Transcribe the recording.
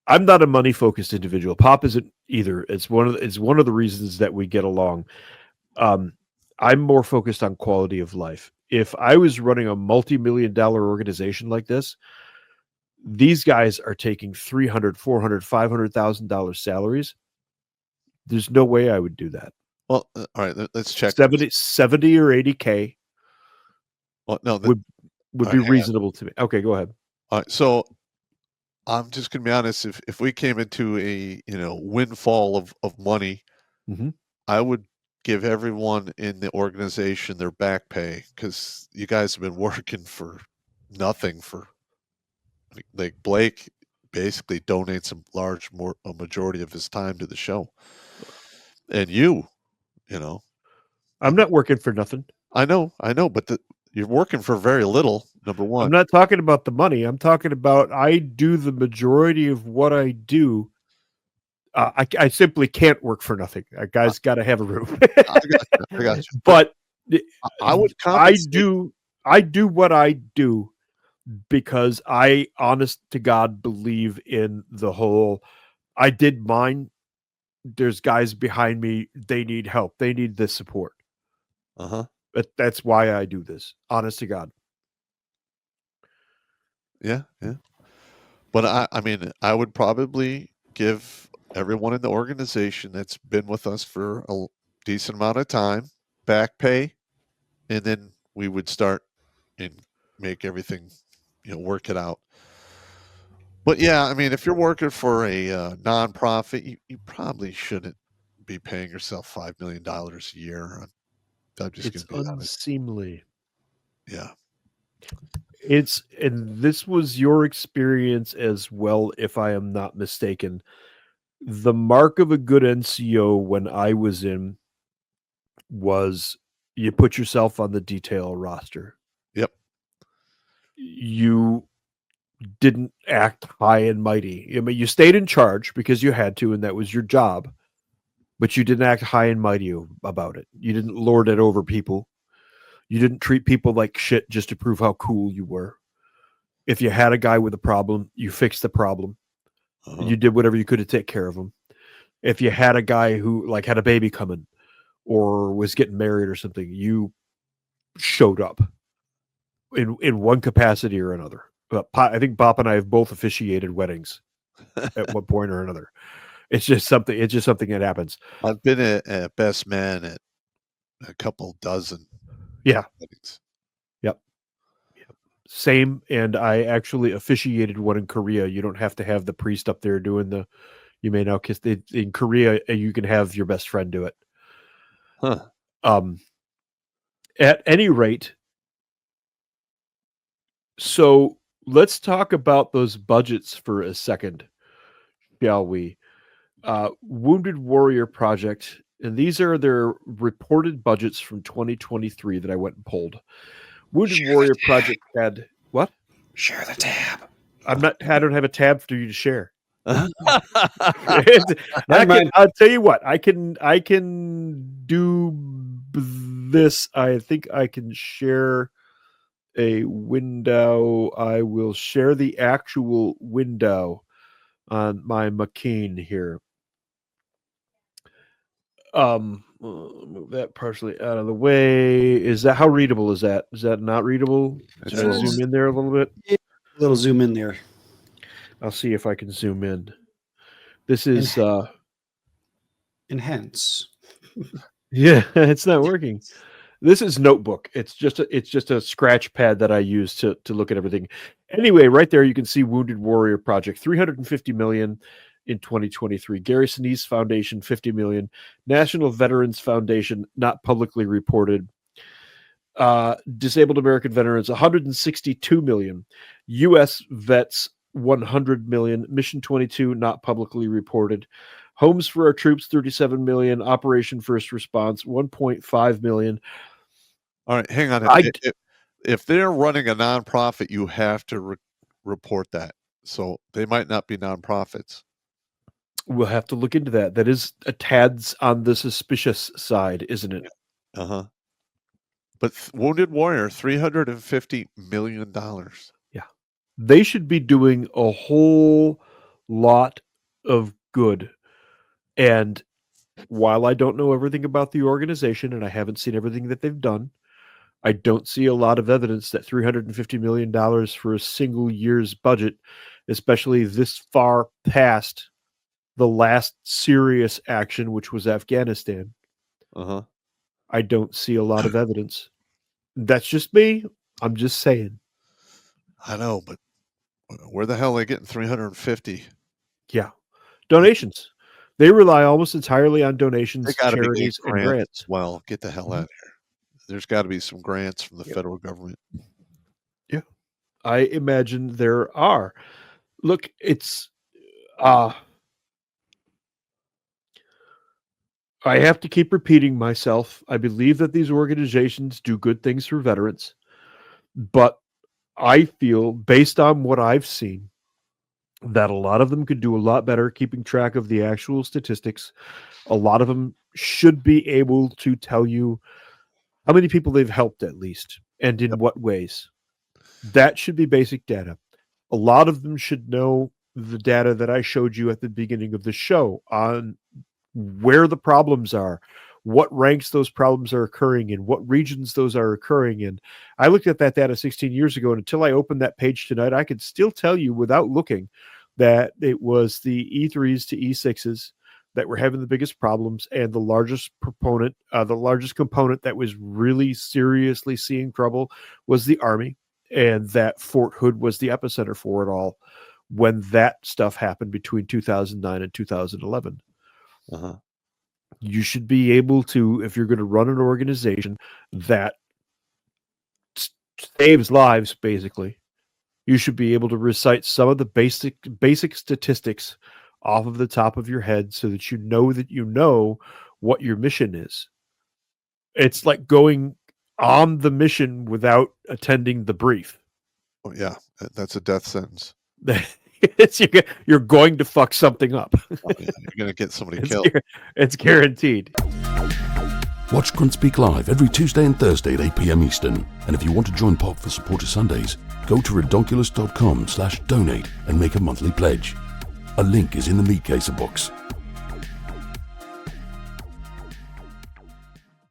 I'm not a money focused individual. Pop isn't either. It's one of the reasons that we get along. Um, I'm more focused on quality of life. If I was running a multi-million-dollar organization like this, these guys are taking 300, 400, $500,000 salaries. There's no way I would do that. Well, all right, let's check. 70 or 80K Well, no, would all be right, reasonable to me. Okay, go ahead. all right, so I'm just gonna be honest. If we came into a windfall of money, Mhm. I would give everyone in the organization their back pay because you guys have been working for nothing for like Blake basically donates a majority of his time to the show, and you know, I'm not working for nothing. I know, but you're working for very little. Number I'm one, not talking about the money. I'm talking about I do the majority of what I do. I simply can't work for nothing. A I, guy's got to have a roof. I got you. But But I would I compensate. do what I do because I, honest to God, believe in the whole. I did mine. There's guys behind me. They need help. They need this support. Uh-huh. But that's why I do this. Honest to God. Yeah, yeah. But I mean, I would probably give everyone in the organization that's been with us for a decent amount of time back pay, and then we would start and make everything, work it out. But yeah, I mean, if you're working for a nonprofit, you probably shouldn't be paying yourself $5 million a year. I'm just going It's to be honest. unseemly. Yeah. And this was your experience as well, if I am not mistaken. The mark of a good NCO when I was in was you put yourself on the detail roster. Yep. You didn't act high and mighty. I mean, you stayed in charge because you had to, and that was your job. But you didn't act high and mighty about it. You didn't lord it over people. You didn't treat people like shit just to prove how cool you were. If you had a guy with a problem, you fixed the problem. Uh-huh. You did whatever you could to take care of him. If you had a guy who like had a baby coming or was getting married or something, you showed up in one capacity or another. I think Bob and I have both officiated weddings at one point or another. It's just something. It's just something that happens. I've been a best man at a couple dozen Yeah. weddings. Yep. Same. And I actually officiated one in Korea. You don't have to have the priest up there doing the. You may now kiss. In Korea, you can have your best friend do it. Huh. At any rate, so let's talk about those budgets for a second, shall we? Wounded Warrior Project, and these are their reported budgets from 2023 that I went and pulled. Wounded Warrior Project had what? Share the tab. I don't have a tab for you to share. Never mind. I'll tell you what. I can do this. I think I can share a window. I will share the actual window on my McCain here. Move that partially out of the way. Is that how readable is that? Is that not readable? Should I zoom in there a little bit? A little zoom in there. I'll see if I can zoom in. This is enhance. Yeah, it's not working. This is Notebook. It's just a scratch pad that I use to look at everything. Anyway, right there you can see Wounded Warrior Project, $350 million in 2023. Gary Sinise Foundation, $50 million. National Veterans Foundation, not publicly reported. Disabled American Veterans, $162 million. U.S. Vets, $100 million. Mission 22, not publicly reported. Homes for Our Troops, $37 million. Operation First Response, $1.5 million. All right, hang on. If they're running a nonprofit, you have to report that. So they might not be nonprofits. We'll have to look into that. That is a tad's on the suspicious side, isn't it? Uh-huh. But Wounded Warrior, $350 million. Yeah. They should be doing a whole lot of good. And while I don't know everything about the organization and I haven't seen everything that they've done, I don't see a lot of evidence that $350 million for a single year's budget, especially this far past the last serious action, which was Afghanistan. Uh-huh. I don't see a lot of evidence. That's just me. I'm just saying. I know, but where the hell are they getting 350? Yeah. Donations. They rely almost entirely on They donations, got to be getting charities, and grants grants. as well. Get the hell out of here. There's got to be some grants from the Yep. federal government. I imagine there are. Look, it's I have to keep repeating myself. I believe that these organizations do good things for veterans, but I feel, based on what I've seen, that a lot of them could do a lot better keeping track of the actual statistics. A lot of them should be able to tell you how many people they've helped, at least, and in what ways. That should be basic data. A lot of them should know the data that I showed you at the beginning of the show on where the problems are, what ranks those problems are occurring in, what regions those are occurring in. I looked at that data 16 years ago, and until I opened that page tonight, I could still tell you without looking that it was the E3s to E6s that were having the biggest problems, and the largest component that was really seriously seeing trouble was the Army, and that Fort Hood was the epicenter for it all when that stuff happened between 2009 and 2011. Uh-huh. You should be able to, if you're going to run an organization that saves lives, basically, you should be able to recite some of the basic statistics off of the top of your head so that you know what your mission is. It's like going on the mission without attending the brief. Oh, yeah, that's a death sentence. You're going to fuck something up. Oh, yeah, you're going to get somebody killed. It's guaranteed. Watch Grunt Speak live every Tuesday and Thursday at 8 p.m. Eastern. And if you want to join Pop for Supporter Sundays, go to redonkulous.com/donate and make a monthly pledge. A link is in the meat caser box.